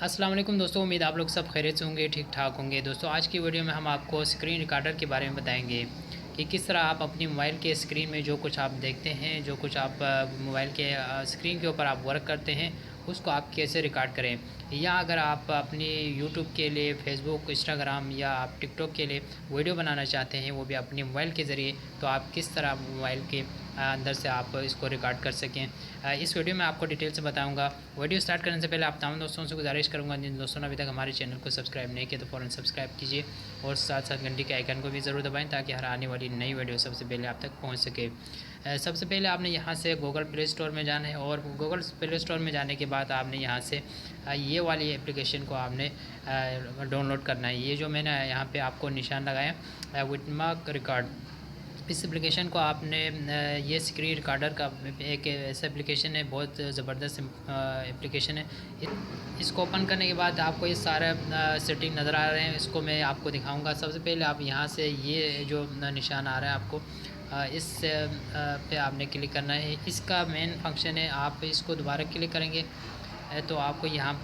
अस्सलाम वालेकुम दोस्तों, उम्मीद आप लोग सब खैरियत से होंगे, ठीक ठाक होंगे। दोस्तों आज की वीडियो में हम आपको स्क्रीन रिकॉर्डर के बारे में बताएंगे कि किस तरह आप अपनी मोबाइल के स्क्रीन में जो कुछ आप देखते हैं, जो कुछ आप मोबाइल के स्क्रीन के ऊपर आप वर्क करते हैं, उसको आप कैसे रिकॉर्ड करें। या अगर आप अपनी यूट्यूब के लिए, फेसबुक, इंस्टाग्राम या आप टिकटॉक के लिए वीडियो बनाना चाहते हैं, वो भी अपनी मोबाइल के ज़रिए, तो आप किस तरह मोबाइल के अंदर से आप इसको रिकॉर्ड कर सकें। इस वीडियो में आपको डिटेल से बताऊंगा। वीडियो स्टार्ट करने से पहले आप तमाम दोस्तों से गुजारिश करूंगा, जिन दोस्तों ने अभी तक हमारे चैनल को सब्सक्राइब नहीं किया तो फ़ौरन सब्सक्राइब कीजिए और साथ साथ घंटी के आइकन को भी ज़रूर दबाएं ताकि हर आने वाली नई वीडियो सबसे पहले आप तक पहुँच सके। सबसे पहले आपने यहाँ से गूगल प्ले स्टोर में जाना है और गूगल प्ले स्टोर में जाने के बाद आपने यहाँ से ये वाली एप्लीकेशन को आपने डाउनलोड करना है। ये जो मैंने यहाँ पे आपको निशान लगाया विटमार्क रिकॉर्ड, इस एप्लीकेशन को आपने ये स्क्रीन रिकॉर्डर का एक ऐसा एप्लीकेशन है, बहुत ज़बरदस्त एप्लीकेशन है। इसको ओपन करने के बाद आपको ये सारे सेटिंग नज़र आ रहे हैं, इसको मैं आपको दिखाऊंगा। सबसे पहले आप यहाँ से ये जो निशान आ रहा है आपको इस पे आपने क्लिक करना है। इसका मेन फंक्शन है, आप इसको दोबारा क्लिक करेंगे तो आपको यहाँ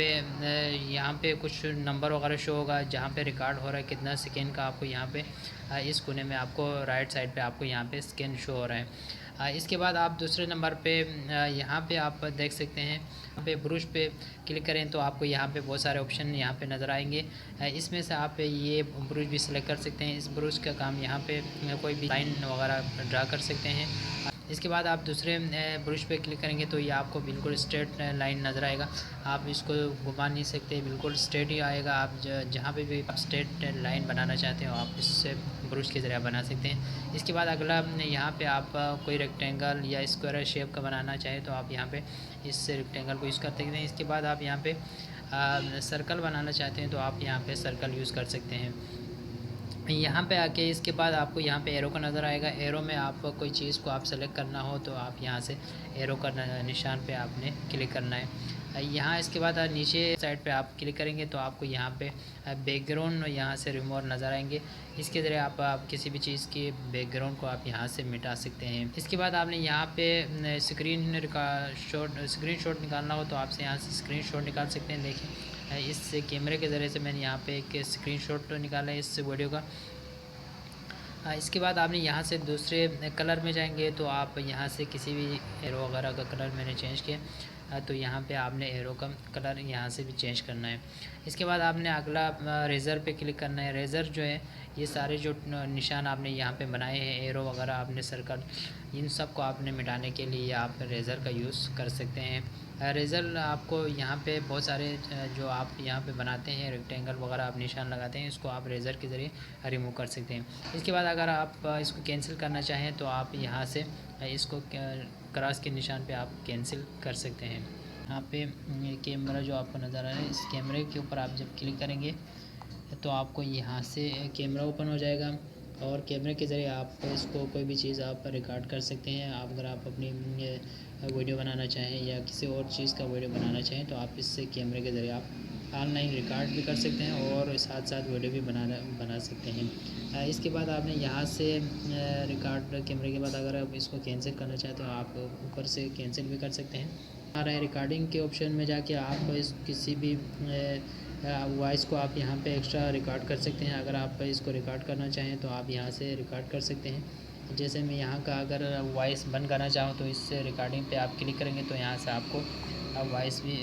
पे कुछ नंबर वगैरह शो होगा, जहाँ पे रिकॉर्ड हो रहा है कितना सेकेंड का। आपको यहाँ पे इस कोने में आपको राइट साइड पे आपको यहाँ पे स्कैन शो हो रहा है। इसके बाद आप दूसरे नंबर पे यहाँ पे आप देख सकते हैं, यहाँ पे ब्रश पे क्लिक करें तो आपको यहाँ पे बहुत सारे ऑप्शन यहाँ पे नज़र आएंगे। इसमें से आप ये ब्रश भी सिलेक्ट कर सकते हैं। इस ब्रश का काम यहाँ पे कोई भी लाइन वगैरह ड्रा कर सकते हैं। इसके बाद आप दूसरे ब्रश पे क्लिक करेंगे तो ये आपको बिल्कुल स्ट्रेट लाइन नज़र आएगा। आप इसको घुमा नहीं सकते, बिल्कुल स्ट्रेट ही आएगा। आप जहाँ पे भी आप स्ट्रेट लाइन बनाना चाहते हो आप इससे ब्रश के ज़रिए बना सकते हैं। इसके बाद अगला यहाँ पे आप कोई रेक्टेंगल या स्क्वायर शेप का बनाना चाहे तो आप यहाँ पे इस रेक्टेंगल को यूज़ कर सकते हैं। इसके बाद आप यहाँ पे सर्कल बनाना चाहते हैं तो आप यहाँ पे सर्कल यूज़ कर सकते हैं। यहाँ पे आके इसके बाद आपको यहाँ पे एरो का नज़र आएगा। एरो में आप कोई चीज़ को आप सेलेक्ट करना हो तो आप यहाँ से एरो का निशान पे आपने क्लिक करना है। यहाँ इसके बाद नीचे साइड पे आप क्लिक करेंगे तो आपको यहाँ पे बैकग्राउंड यहाँ से रिमूव नज़र आएंगे। इसके ज़रिए आप किसी भी चीज़ की बैकग्राउंड को आप यहाँ से मिटा सकते हैं। इसके बाद आपने यहाँ पे स्क्रीन शॉट निकालना हो तो आपसे यहाँ से स्क्रीन शॉट निकाल सकते हैं। देखिए इस कैमरे के ज़रिए से मैंने यहाँ पे एक स्क्रीनशॉट निकाला है इस वीडियो का। इसके बाद आपने यहाँ से दूसरे कलर में जाएंगे तो आप यहाँ से किसी भी एरो वगैरह का कलर मैंने चेंज किया तो यहाँ पे आपने एरो का कलर यहाँ से भी चेंज करना है। इसके बाद आपने अगला रेज़र पे क्लिक करना है। रेज़र जो है ये सारे जो निशान आपने यहाँ पे बनाए हैं, एरो वगैरह आपने सर्कल, इन सब को आपने मिटाने के लिए आप रेज़र का यूज़ कर सकते हैं। रेज़र आपको यहाँ पे बहुत सारे जो आप यहाँ पे बनाते हैं रेक्टेंगल वगैरह आप निशान लगाते हैं, इसको आप रेज़र के ज़रिए रिमूव कर सकते हैं। इसके बाद अगर आप इसको कैंसिल करना चाहें तो आप यहाँ से इसको क्रॉस के निशान पे आप कैंसिल कर सकते हैं। यहाँ पे कैमरा जो आपको नज़र आ रहा है, इस कैमरे के ऊपर आप जब क्लिक करेंगे तो आपको यहाँ से कैमरा ओपन हो जाएगा और कैमरे के ज़रिए आप इसको कोई भी चीज़ आप रिकॉर्ड कर सकते हैं। आप अगर आप अपनी वीडियो बनाना चाहें या किसी और चीज़ का वीडियो बनाना चाहें तो आप इससे कैमरे के ज़रिए आप ऑनलाइन रिकॉर्ड भी कर सकते हैं और साथ साथ वीडियो भी बना सकते हैं। इसके बाद आपने यहाँ से रिकॉर्ड कैमरे के बाद अगर आप इसको कैंसिल करना चाहते हो आप ऊपर से कैंसिल भी कर सकते हैं। आ रहा है रिकॉर्डिंग के ऑप्शन में जाके आप इस किसी भी वॉइस को आप यहाँ पे एक्स्ट्रा रिकॉर्ड कर सकते हैं। अगर आप इसको रिकॉर्ड करना चाहें तो आप यहाँ से रिकॉर्ड कर सकते हैं। जैसे मैं यहाँ का अगर वॉइस बंद करना चाहूँ तो इस रिकॉर्डिंग पे आप क्लिक करेंगे तो यहाँ से आपको वॉइस भी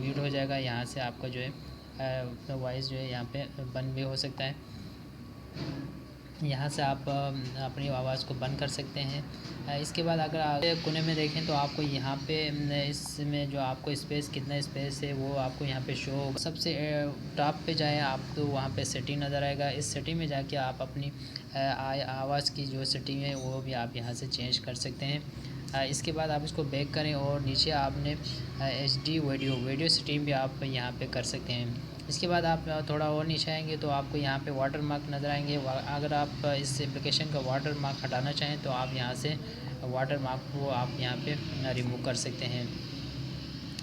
म्यूट हो जाएगा। यहाँ से आपका जो है वॉइस जो है यहाँ पे बंद भी हो सकता है। यहाँ से आप अपनी आवाज़ को बंद कर सकते हैं। इसके बाद अगर आप कोने में देखें तो आपको यहाँ पे इसमें जो आपको स्पेस कितना स्पेस है वो आपको यहाँ पे शो होगा। सबसे टॉप पे जाएँ आप तो वहाँ पे सेटिंग नज़र आएगा। इस सेटिंग में जाके आप अपनी आवाज़ की जो सेटिंग है वो भी आप यहाँ से चेंज कर सकते हैं। इसके बाद आप इसको बैक करें और नीचे आपने HD वीडियो सेटिंग भी आप यहाँ पे कर सकते हैं। इसके बाद आप थोड़ा और नीचे आएंगे तो आपको यहाँ पे वाटर मार्क नज़र आएंगे। अगर आप इस एप्लीकेशन का वाटर मार्क हटाना चाहें तो आप यहाँ से वाटर मार्क को आप यहाँ पे रिमूव कर सकते हैं।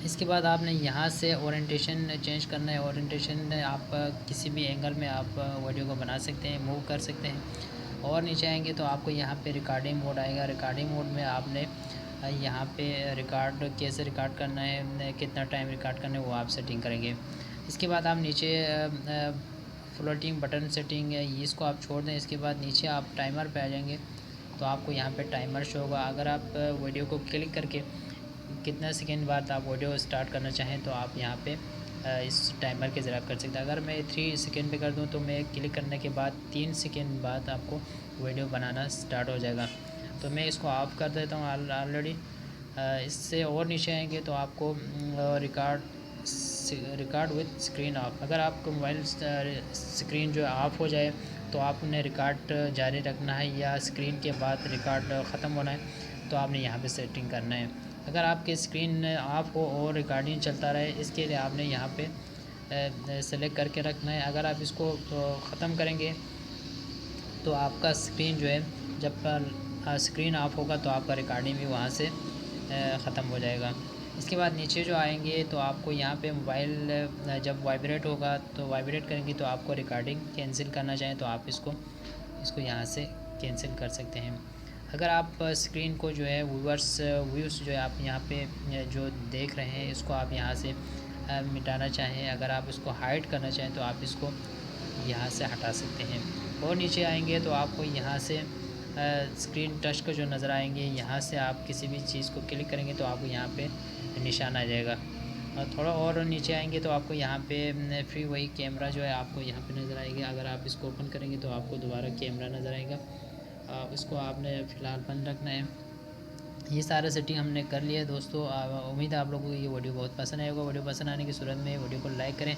इसके बाद आपने यहाँ से ओरिएंटेशन चेंज करना है। ओरिएंटेशन आप किसी भी एंगल में आप वीडियो को बना सकते हैं, मूव कर सकते हैं। और नीचे आएंगे तो आपको यहाँ पे रिकॉर्डिंग मोड आएगा। रिकॉर्डिंग मोड में आपने यहाँ पे रिकॉर्ड कैसे रिकॉर्ड करना है, कितना टाइम रिकॉर्ड करना है, वो आप सेटिंग करेंगे। इसके बाद आप नीचे फ्लोटिंग बटन सेटिंग है, इसको आप छोड़ दें। इसके बाद नीचे आप टाइमर पे आ जाएंगे तो आपको यहाँ पे टाइमर शो होगा। अगर आप वीडियो को क्लिक करके कितना सेकेंड बाद आप वीडियो स्टार्ट करना चाहें तो आप यहाँ पे इस टाइमर के ज़रिए कर सकते हैं। अगर मैं 3 सेकेंड पे कर दूँ तो मैं क्लिक करने के बाद 3 सेकेंड बाद आपको वीडियो बनाना स्टार्ट हो जाएगा। तो मैं इसको ऑफ़ कर देता हूँ ऑलरेडी। इससे और नीचे आएंगे तो आपको रिकॉर्ड विथ स्क्रीन ऑफ। अगर आपको मोबाइल स्क्रीन जो है ऑफ़ हो जाए तो आपने रिकॉर्ड जारी रखना है या स्क्रीन के बाद रिकॉर्ड ख़त्म होना है तो आपने यहाँ पे सेटिंग करना है। अगर आपकी स्क्रीन ऑफ हो और रिकॉर्डिंग चलता रहे, इसके लिए आपने यहाँ पे सेलेक्ट करके रखना है। अगर आप इसको ख़त्म करेंगे तो आपका स्क्रीन जो है जब स्क्रीन ऑफ होगा तो आपका रिकॉर्डिंग भी वहाँ से ख़त्म हो जाएगा। इसके बाद नीचे जो आएंगे तो आपको यहाँ पे मोबाइल जब वाइब्रेट होगा तो वाइब्रेट करेंगे तो आपको रिकॉर्डिंग कैंसिल करना चाहें तो आप इसको यहाँ से कैंसिल कर सकते हैं। अगर आप स्क्रीन को जो है व्यूज़ जो है आप यहाँ पे जो देख रहे हैं इसको आप यहाँ से मिटाना चाहें, अगर आप इसको हाइड करना चाहें तो आप इसको यहाँ से हटा सकते हैं। और नीचे आएंगे तो आपको यहाँ से स्क्रीन टच को जो नज़र आएंगे, यहाँ से आप किसी भी चीज़ को क्लिक करेंगे तो आपको यहाँ पे निशान आ जाएगा। और थोड़ा और नीचे आएंगे तो आपको यहाँ पे फिर वही कैमरा जो है आपको यहाँ पे नज़र आएगी। अगर आप इसको ओपन करेंगे तो आपको दोबारा कैमरा नज़र आएगा। उसको आपने फ़िलहाल बंद रखना है। ये सारा सेटिंग हमने कर लिया है दोस्तों। उम्मीद है आप लोगों को ये वीडियो बहुत पसंद आएगा। वीडियो पसंद आने की सूरत में वीडियो को लाइक करें,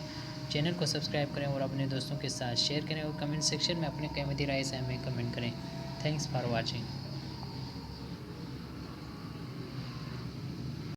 चैनल को सब्सक्राइब करें और अपने दोस्तों के साथ शेयर करें और कमेंट सेक्शन में अपने कीमती राय से हमें कमेंट करें। Thanks for watching.